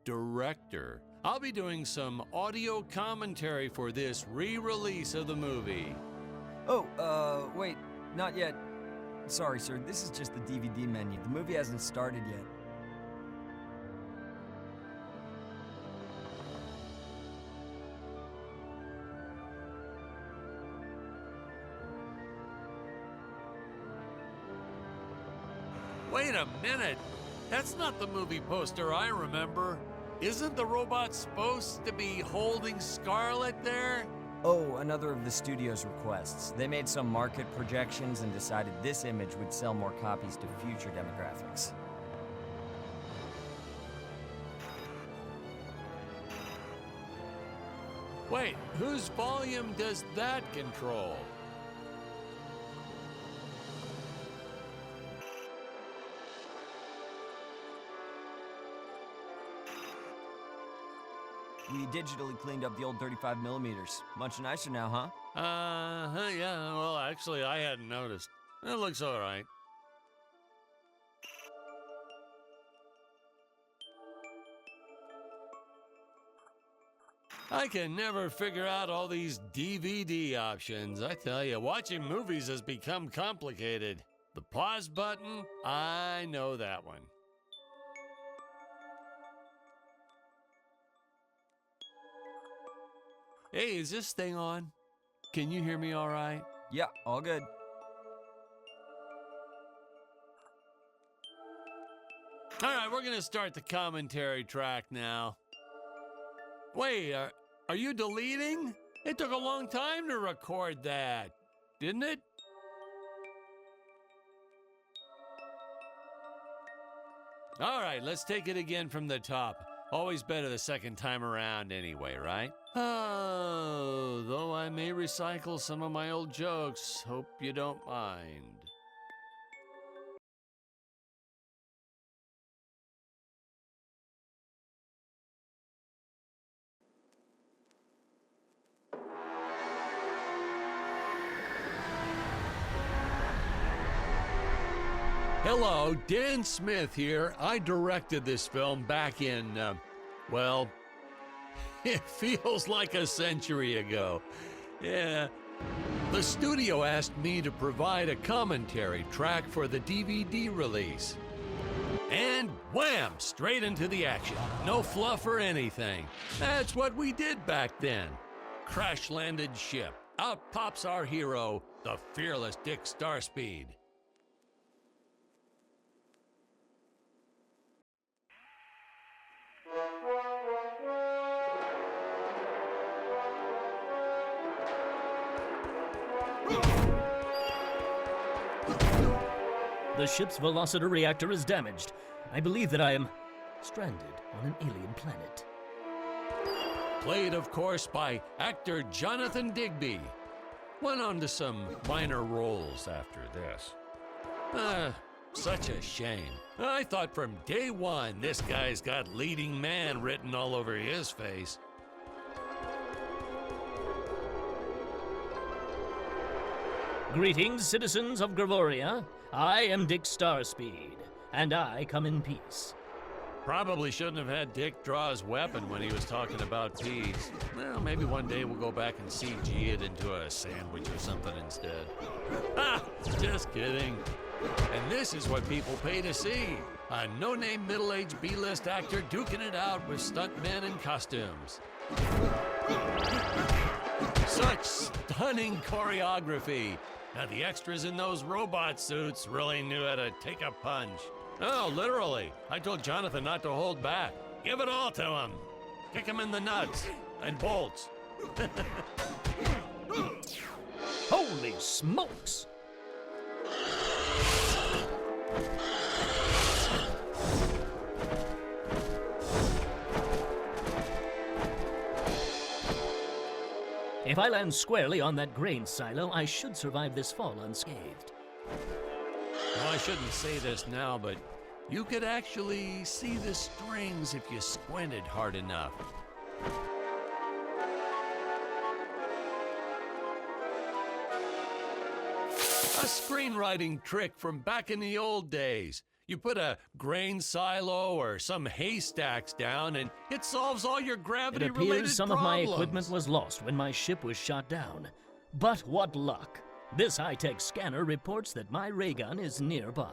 director. I'll be doing some audio commentary for this re-release of the movie. Oh, wait, not yet. Sorry, sir, this is just the DVD menu. The movie hasn't started yet. Wait a minute! That's not the movie poster I remember. Isn't the robot supposed to be holding Scarlet there? Oh, another of the studio's requests. They made some market projections and decided this image would sell more copies to future demographics. Wait, whose volume does that control? We digitally cleaned up the old 35 millimeters. Much nicer now, huh? Yeah, well, actually, I hadn't noticed. It looks all right. I can never figure out all these DVD options. I tell you, watching movies has become complicated. The pause button, I know that one. Hey, is this thing on? Can you hear me all right? Yeah, all good. All right, we're gonna start the commentary track now. Wait, are you deleting? It took a long time to record that, didn't it? All right, let's take it again from the top. Always better the second time around anyway, right? Oh, though I may recycle some of my old jokes, hope you don't mind. Hello, Dan Smith here. I directed this film back in, well, it feels like a century ago. Yeah. The studio asked me to provide a commentary track for the DVD release. And wham! Straight into the action. No fluff or anything. That's what we did back then. Crash-landed ship. Out pops our hero, the fearless Dick Starspeed. The ship's velocity reactor is damaged. I believe that I am stranded on an alien planet. Played, of course, by actor Jonathan Digby. Went on to some minor roles after this. Such a shame. I thought from day one this guy's got leading man written all over his face. Greetings, citizens of Gravoria. I am Dick Starspeed, and I come in peace. Probably shouldn't have had Dick draw his weapon when he was talking about peace. Well, maybe one day we'll go back and CG it into a sandwich or something instead. Ah, just kidding. And this is what people pay to see. A no-name middle-aged B-list actor duking it out with stuntmen in costumes. Such stunning choreography. Now the extras in those robot suits really knew how to take a punch. Oh, literally. I told Jonathan not to hold back. Give it all to him. Kick him in the nuts and bolts. Holy smokes! If I land squarely on that grain silo, I should survive this fall unscathed. Well, I shouldn't say this now, but you could actually see the strings if you squinted hard enough. A screenwriting trick from back in the old days. You put a grain silo or some haystacks down, and it solves all your It gravity-related appears some of my problems. equipment was lost when my ship was shot down. But what luck! This high-tech scanner reports that my ray gun is nearby.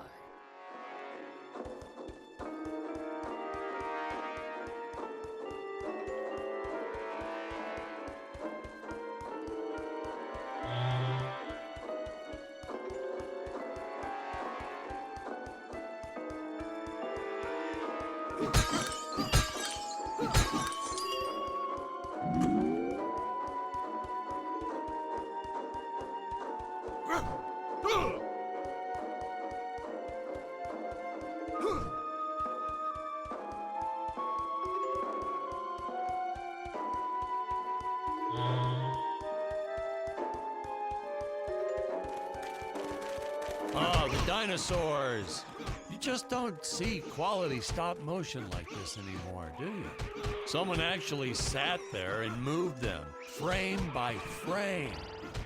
Oh, the dinosaurs. You just don't see quality stop motion like this anymore, do you? Someone actually sat there and moved them, frame by frame.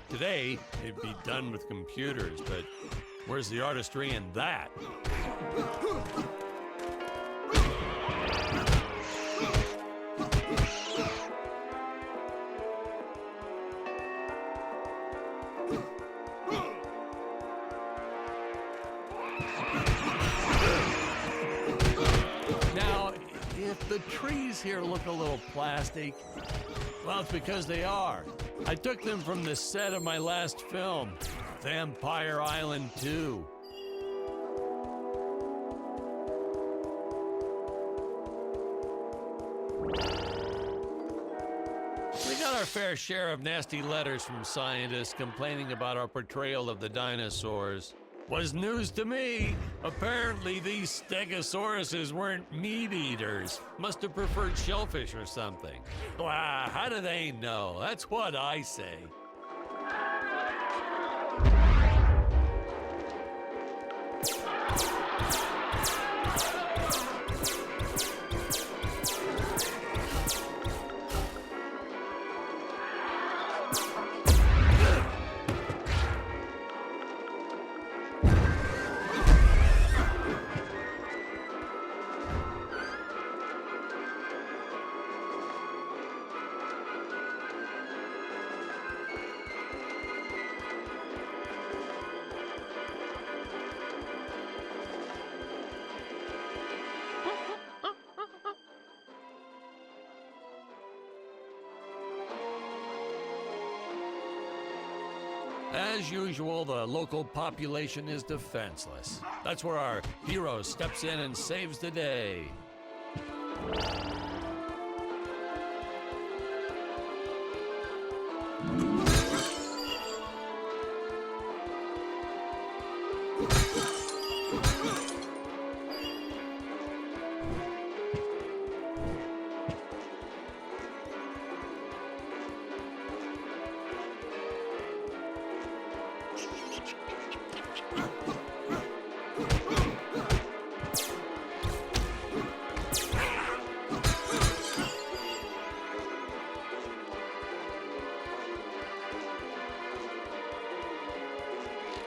Today, it'd be done with computers, but where's the artistry in that? Now, if the trees here look a little plastic, well, it's because they are. I took them from the set of my last film, Vampire Island 2. We got our fair share of nasty letters from scientists complaining about our portrayal of the dinosaurs. Was news to me. Apparently, these stegosauruses weren't meat eaters. Must have preferred shellfish or something. Wow, how do they know? That's what I say. As usual, the local population is defenseless. That's where our hero steps in and saves the day.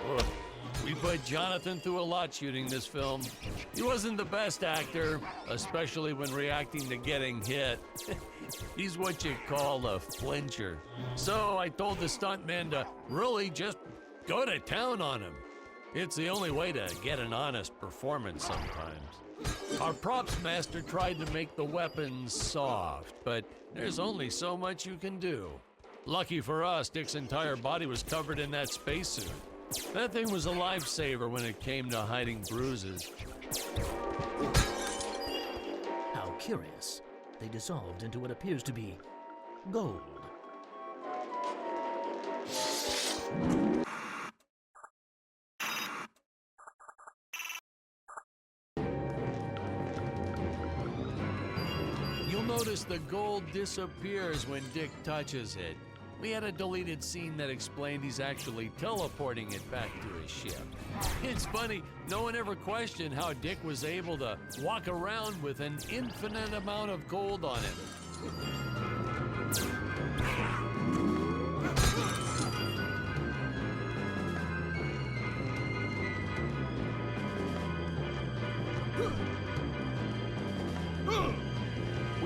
Ugh. We put Jonathan through a lot shooting this film. He wasn't the best actor, especially when reacting to getting hit. He's what you call a flincher. So I told the stuntman to really just go to town on him. It's the only way to get an honest performance sometimes. Our props master tried to make the weapons soft, but there's only so much you can do. Lucky for us, Dick's entire body was covered in that spacesuit. That thing was a lifesaver when it came to hiding bruises. How curious. They dissolved into what appears to be gold. You'll notice the gold disappears when Dick touches it. We had a deleted scene that explained he's actually teleporting it back to his ship. It's funny, no one ever questioned how Dick was able to walk around with an infinite amount of gold on him.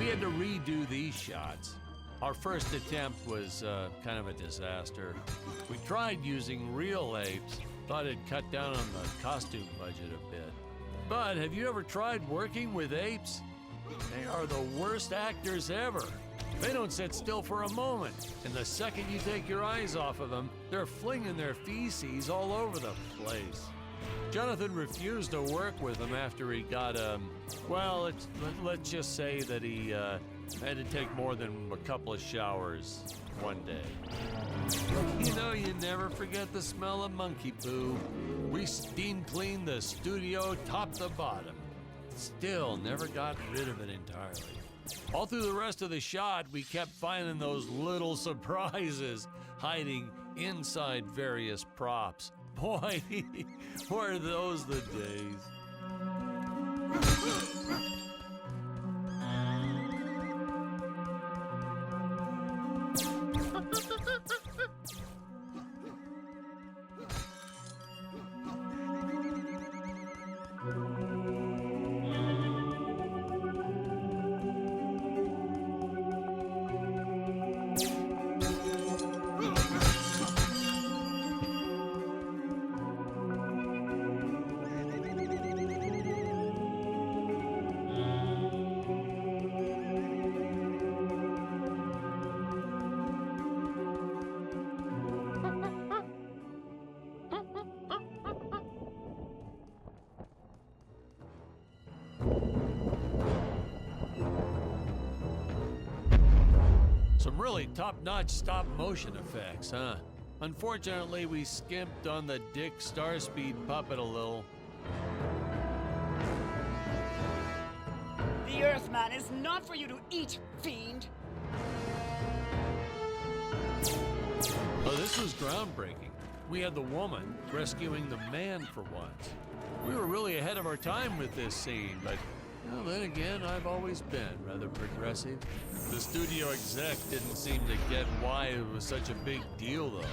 we had to redo these shots. Our first attempt was kind of a disaster. We tried using real apes, thought it'd cut down on the costume budget a bit. But have you ever tried working with apes? They are the worst actors ever. They don't sit still for a moment, and the second you take your eyes off of them, they're flinging their feces all over the place. Jonathan refused to work with them after he got, well, let's just say that he had to take more than a couple of showers one day. You know, you never forget the smell of monkey poo. We steam cleaned the studio top to bottom. Still never got rid of it entirely. All through the rest of the shot, we kept finding those little surprises hiding inside various props. Boy, were those the days. Some really top-notch stop-motion effects, huh? Unfortunately, we skimped on the Dick Starspeed puppet a little. The Earthman is not for you to eat, fiend! Oh, this was groundbreaking. We had the woman rescuing the man for once. We were really ahead of our time with this scene, but well, then again, I've always been rather progressive. The studio exec didn't seem to get why it was such a big deal, though.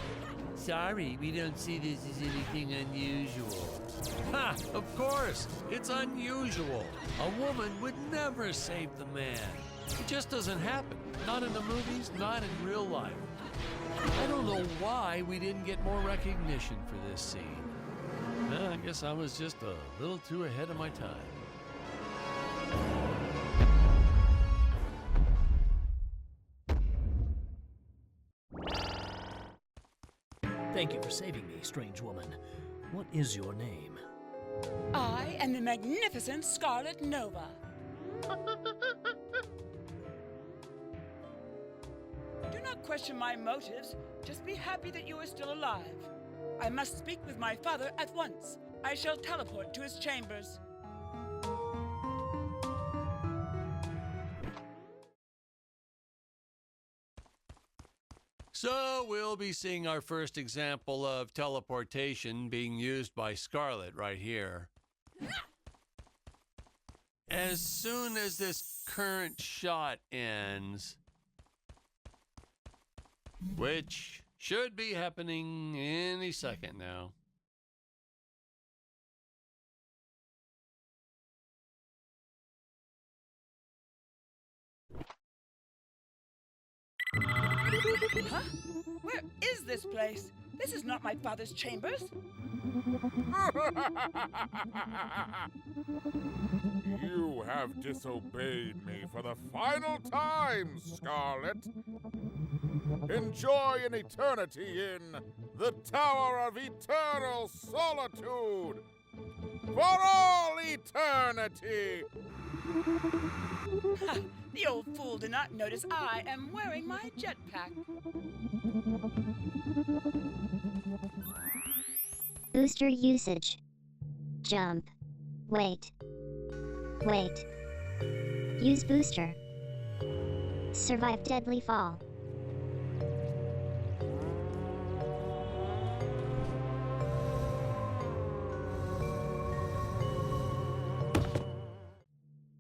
Sorry, we don't see this as anything unusual. Ha! Of course! It's unusual! A woman would never save the man. It just doesn't happen. Not in the movies, not in real life. I don't know why we didn't get more recognition for this scene. I guess I was just a little too ahead of my time. Thank you for saving me, strange woman. What is your name? I am the magnificent Scarlet Nova. Do not question my motives. Just be happy that you are still alive. I must speak with my father at once. I shall teleport to his chambers. So we'll be seeing our first example of teleportation being used by Scarlet right here. As soon as this current shot ends, which should be happening any second now. Huh? Where is this place? This is not my father's chambers. You have disobeyed me for the final time, Scarlet. Enjoy an eternity in the Tower of Eternal Solitude for all eternity! Ha! The old fool did not notice I am wearing my jetpack. Booster usage. Jump. Wait. Wait. Use booster. Survive deadly fall.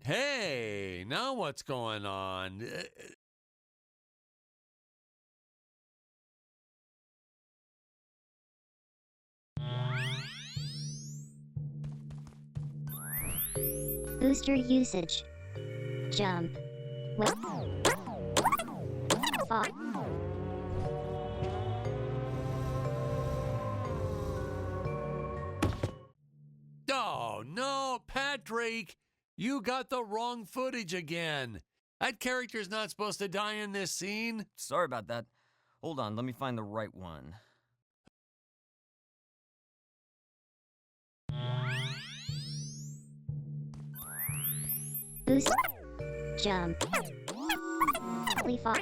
Hey, now what's going on? Booster usage. Jump. Wait. Fall. Oh, no, Patrick! You got the wrong footage again. That character's not supposed to die in this scene. Sorry about that. Hold on, let me find the right one. Boost. Jump. Deadly fall.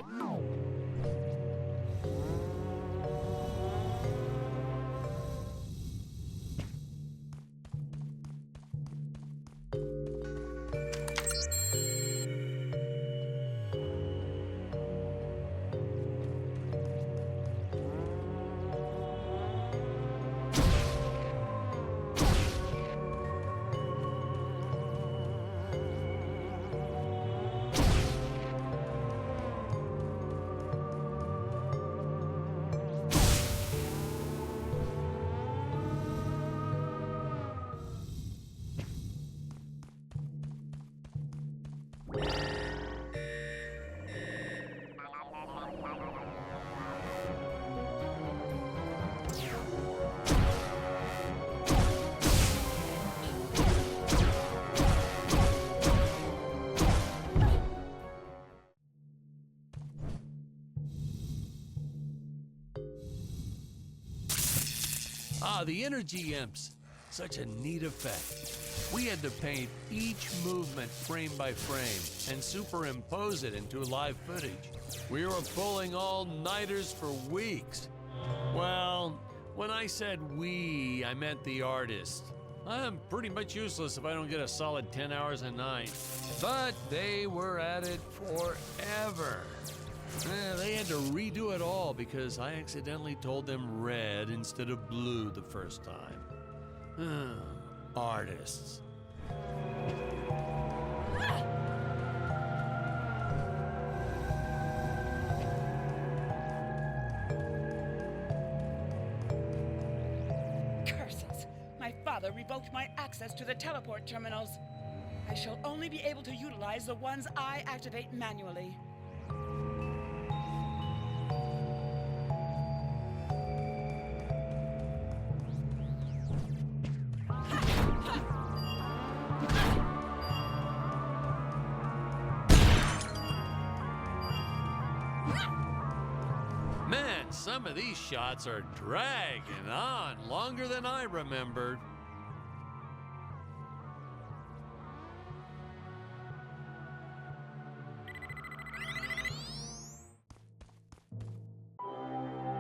Ah, the energy imps. Such a neat effect. We had to paint each movement frame by frame and superimpose it into live footage. We were pulling all-nighters for weeks. Well, when I said we, I meant the artists. I'm pretty much useless if I don't get a solid 10 hours a night. But they were at it forever. They had to redo it all because I accidentally told them red instead of blue the first time. Artists. Curses! My father revoked my access to the teleport terminals. I shall only be able to utilize the ones I activate manually. Man, some of these shots are dragging on longer than I remembered.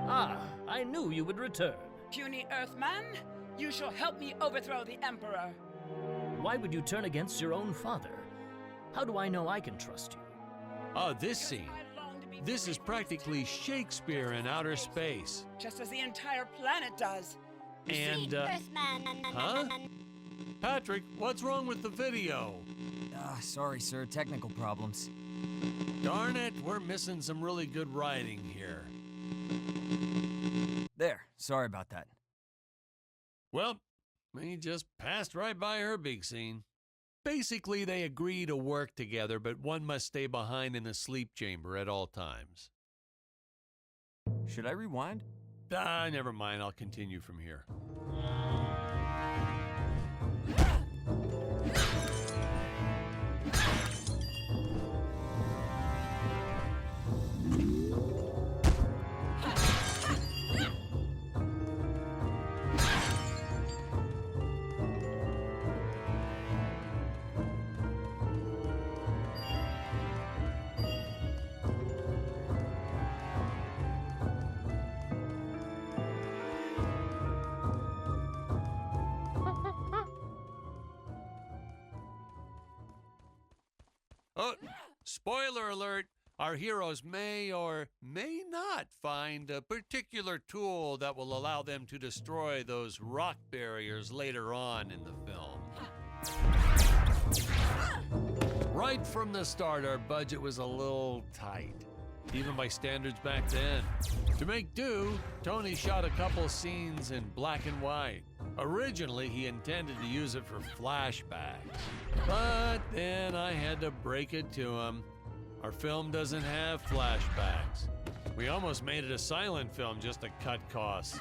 Ah, I knew you would return. Puny Earthman, you shall help me overthrow the Emperor. Why would you turn against your own father? How do I know I can trust you? Oh, this scene. This is practically Shakespeare in outer space. Just as the entire planet does. And, huh? Patrick, what's wrong with the video? Sorry, sir. Technical problems. Darn it, we're missing some really good writing here. There. Sorry about that. Well, we just passed right by her big scene. Basically, they agree to work together, but one must stay behind in the sleep chamber at all times. Should I rewind? Never mind. I'll continue from here. Oh, spoiler alert, our heroes may or may not find a particular tool that will allow them to destroy those rock barriers later on in the film. Right from the start, our budget was a little tight, even by standards back then. To make do, Tony shot a couple scenes in black and white. Originally, he intended to use it for flashbacks, but then I had to break it to him. Our film doesn't have flashbacks. We almost made it a silent film just to cut costs.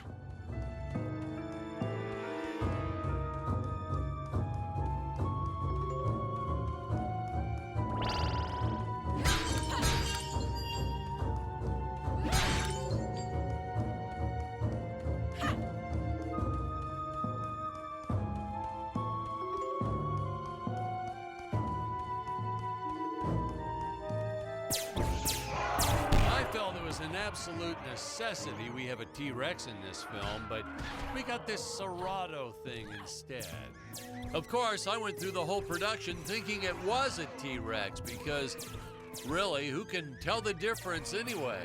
An absolute necessity we have a T-Rex in this film, but we got this Serato thing instead. Of course, I went through the whole production thinking it was a T-Rex because, really, who can tell the difference anyway?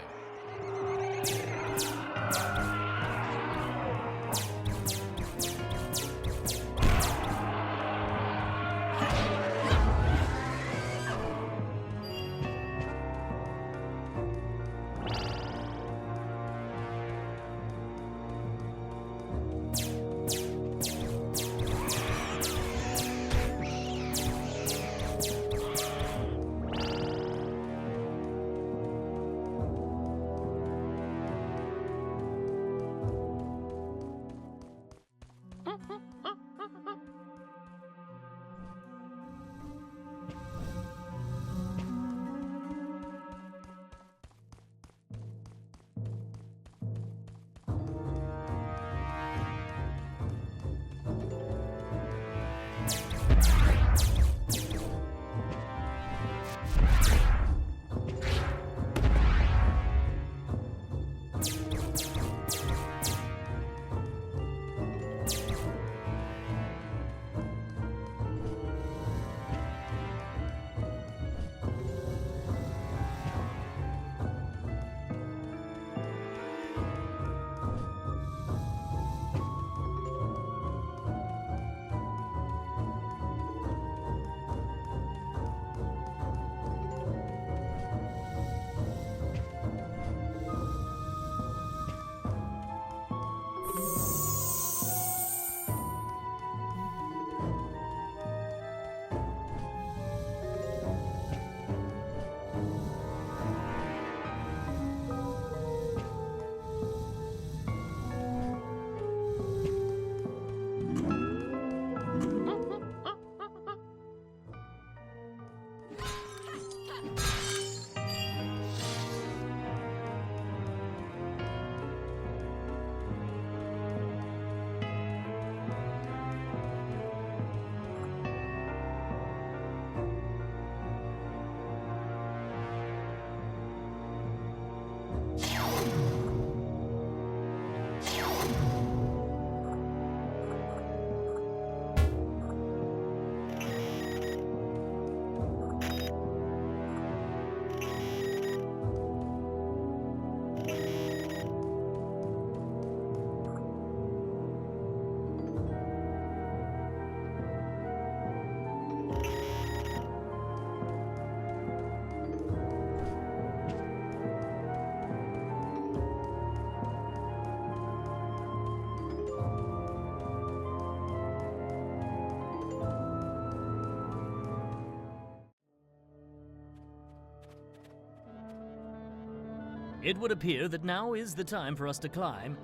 It would appear that now is the time for us to climb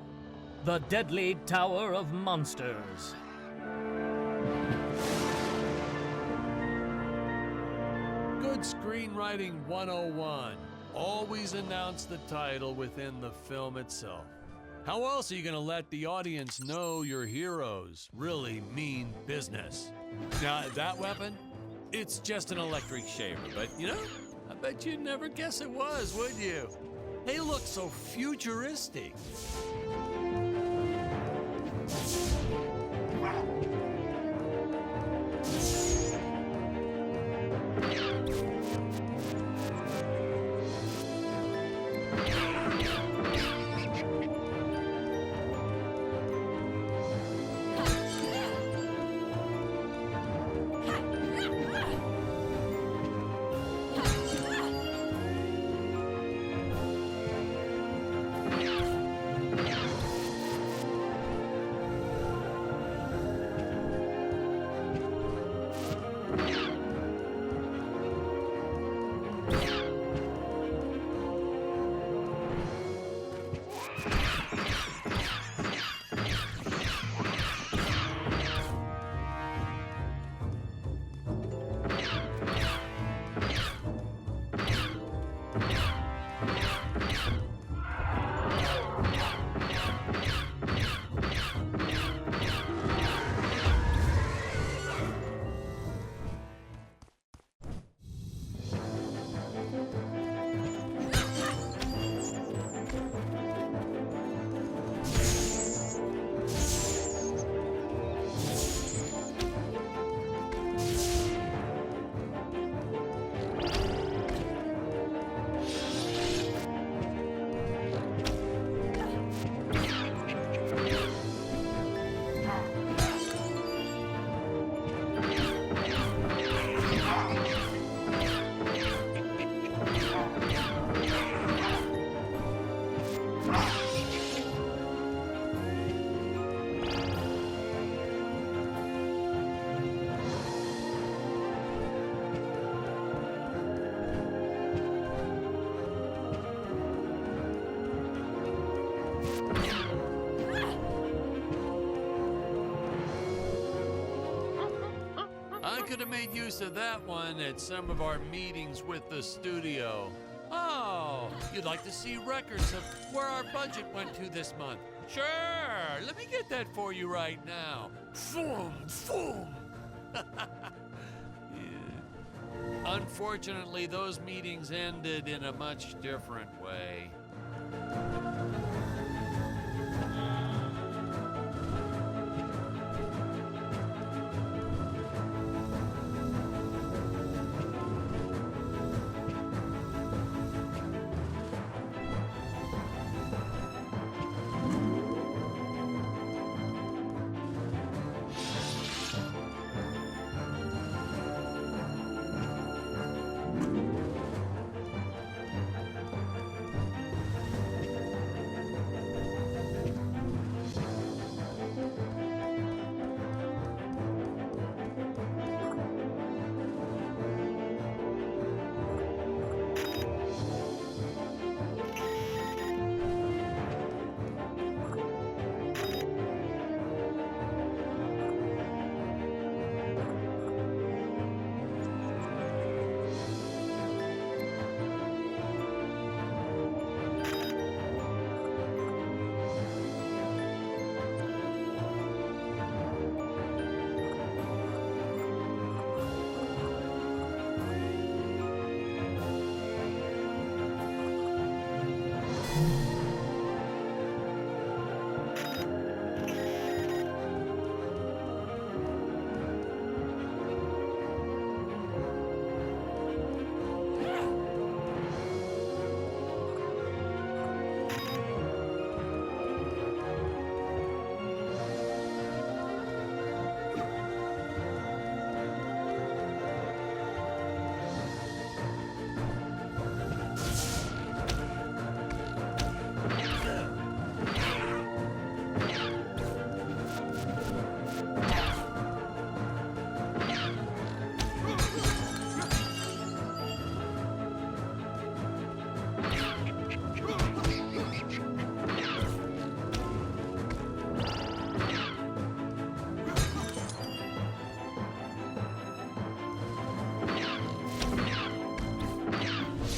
the Deadly Tower of Monsters. Good screenwriting 101. Always announce the title within the film itself. How else are you going to let the audience know your heroes really mean business? Now, that weapon, it's just an electric shaver, but you know, I bet you'd never guess it was, would you? They look so futuristic. could have made use of that one at some of our meetings with the studio. Oh, you'd like to see records of where our budget went to this month? Sure, let me get that for you right now. Boom, boom. Yeah. Unfortunately, those meetings ended in a much different way.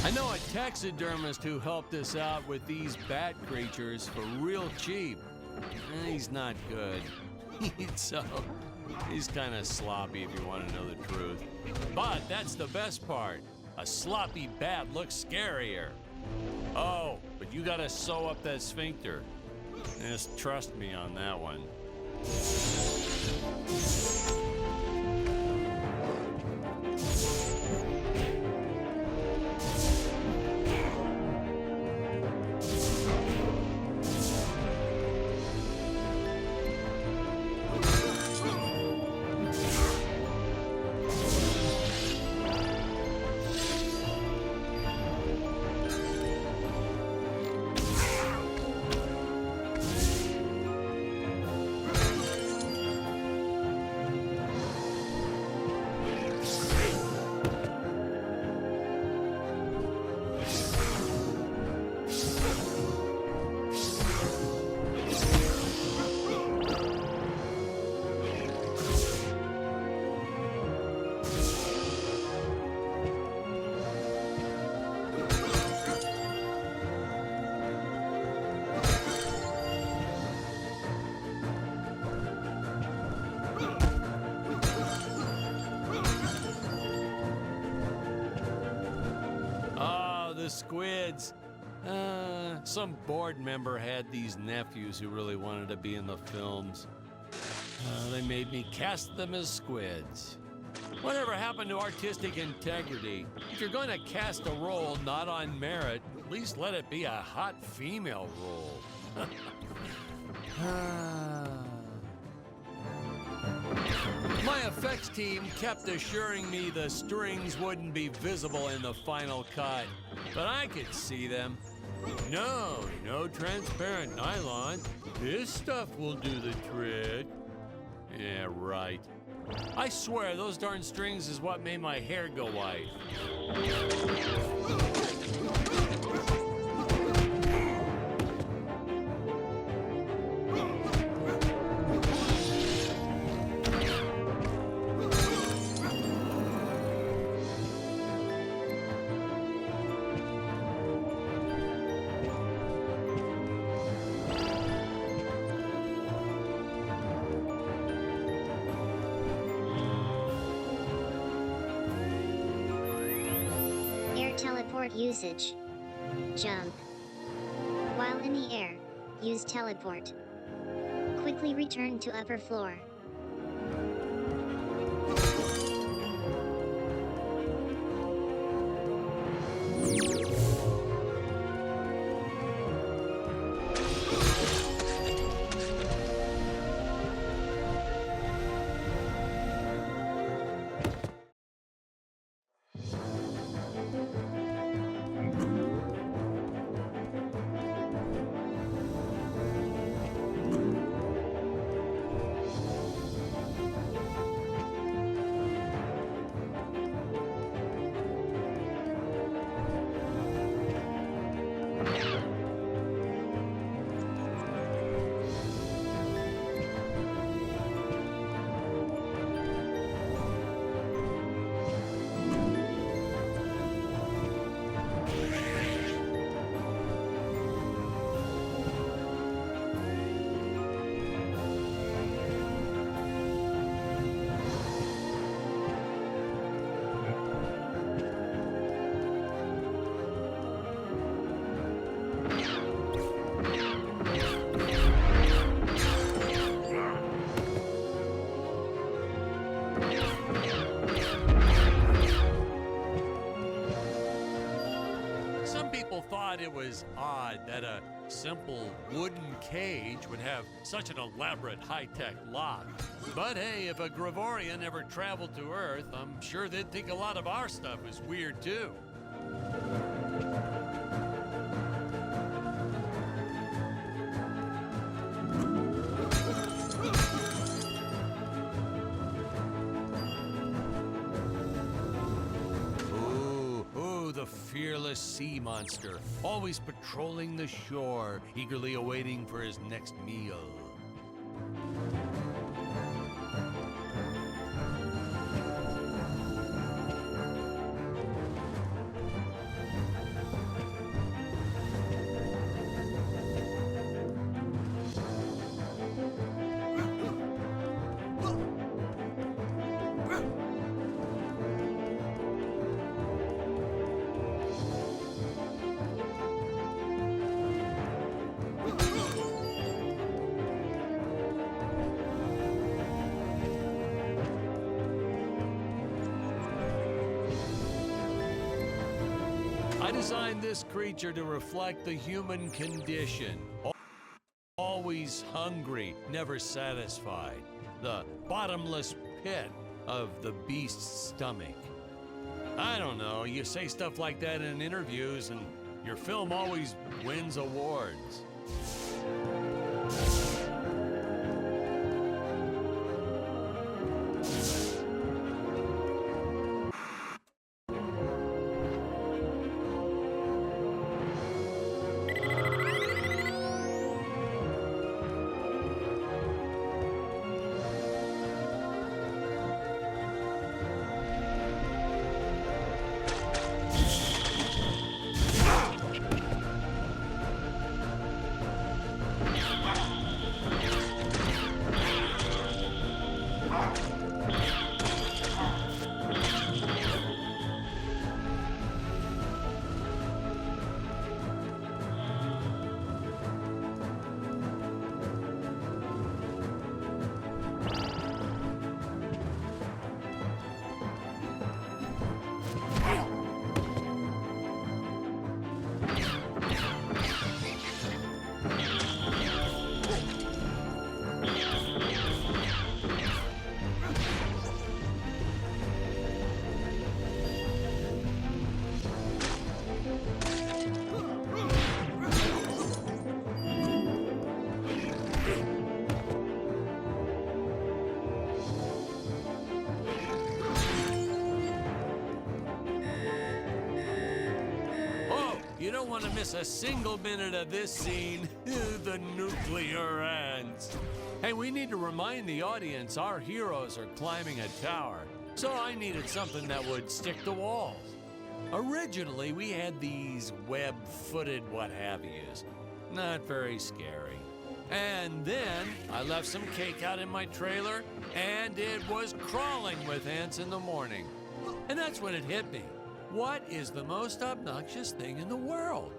I know a taxidermist who helped us out with these bat creatures for real cheap. He's not good. He's kind of sloppy if you want to know the truth. But that's the best part. A sloppy bat looks scarier. Oh, but you gotta sew up that sphincter. Just trust me on that one. Squids. Some board member had these nephews who really wanted to be in the films. They made me cast them as squids. Whatever happened to artistic integrity? If you're going to cast a role not on merit, at least let it be a hot female role. My effects team kept assuring me the strings wouldn't be visible in the final cut, but I could see them. No transparent nylon. This stuff will do the trick. Yeah, right. I swear those darn strings is what made my hair go white. Teleport usage. Jump. While in the air, use teleport. Quickly return to upper floor. Some people thought it was odd that a simple wooden cage would have such an elaborate high-tech lock. But hey, if a Gravorian ever traveled to Earth, I'm sure they'd think a lot of our stuff is weird too. The fearless sea monster, always patrolling the shore, eagerly awaiting for his next meal. I designed this creature to reflect the human condition. Always hungry, never satisfied. The bottomless pit of the beast's stomach. I don't know, you say stuff like that in interviews and your film always wins awards. You don't want to miss a single minute of this scene. The nuclear ants. Hey, we need to remind the audience our heroes are climbing a tower. So I needed something that would stick to walls. Originally, we had these web-footed what-have-yous. Not very scary. And then I left some cake out in my trailer, and it was crawling with ants in the morning. And that's when it hit me. What is the most obnoxious thing in the world?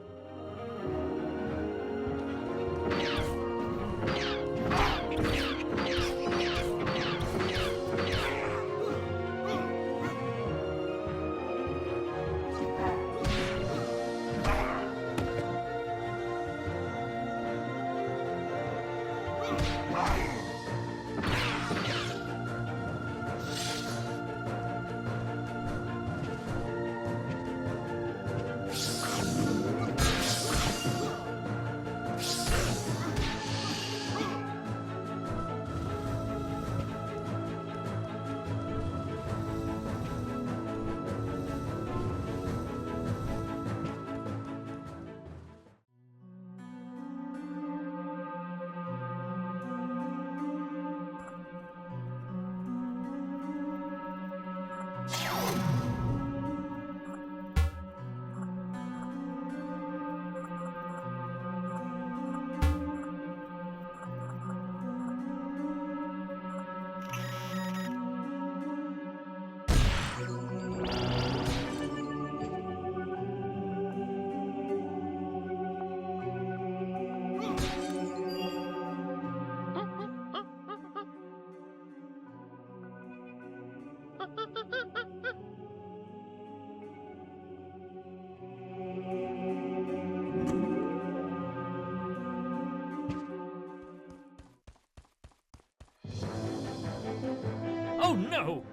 Oh no!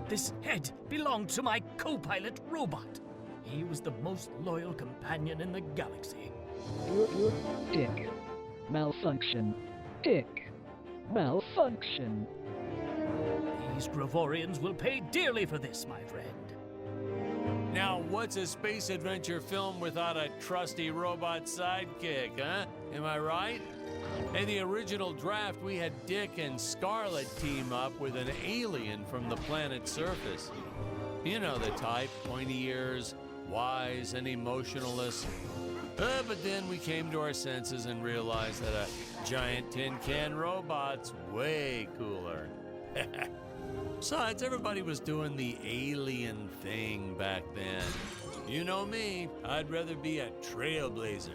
This head belonged to my co-pilot robot. He was the most loyal companion in the galaxy. Dick. Malfunction. Dick. Malfunction. These Gravorians will pay dearly for this, my friend. Now, what's a space adventure film without a trusty robot sidekick, huh? Am I right? In the original draft, we had Dick and Scarlet team up with an alien from the planet's surface. You know the type, pointy ears, wise and emotionless. But then we came to our senses and realized that a giant tin can robot's way cooler. Besides, everybody was doing the alien thing back then. You know me, I'd rather be a trailblazer.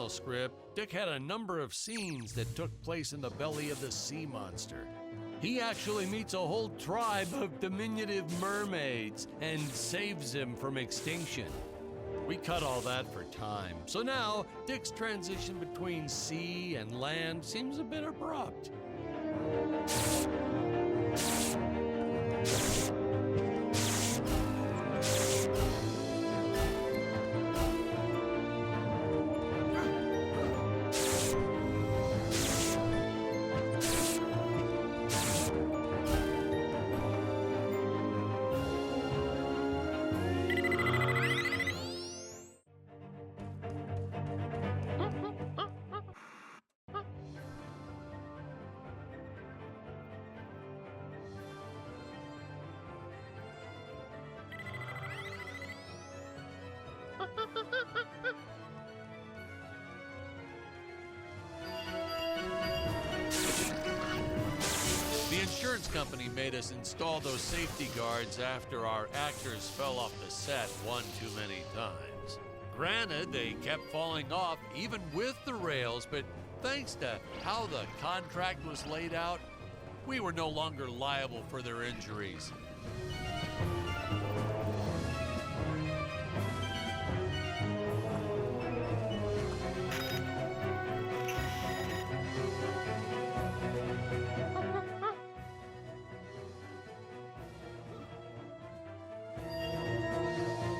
Script, Dick had a number of scenes that took place in the belly of the sea monster. he actually meets a whole tribe of diminutive mermaids and saves him from extinction. We cut all that for time, so now Dick's transition between sea and land seems a bit abrupt. The insurance company made us install those safety guards after our actors fell off the set one too many times. Granted, they kept falling off even with the rails, but thanks to how the contract was laid out, we were no longer liable for their injuries.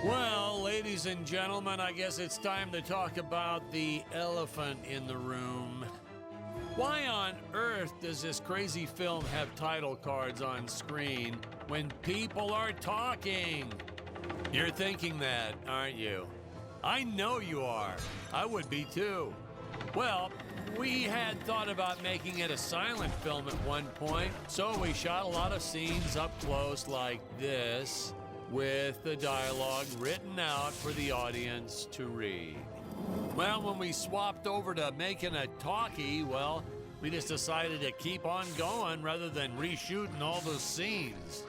Well, ladies and gentlemen, I guess it's time to talk about the elephant in the room. Why on earth does this crazy film have title cards on screen when people are talking? You're thinking that, aren't you? I know you are. I would be too. Well, we had thought about making it a silent film at one point, so we shot a lot of scenes up close like this, with the dialogue written out for the audience to read. Well, when we swapped over to making a talkie, well, we just decided to keep on going rather than reshooting all those scenes.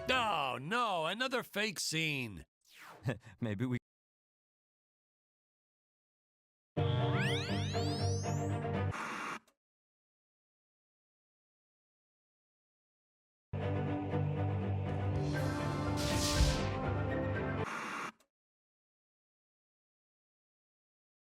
Oh, no, another fake scene. Maybe we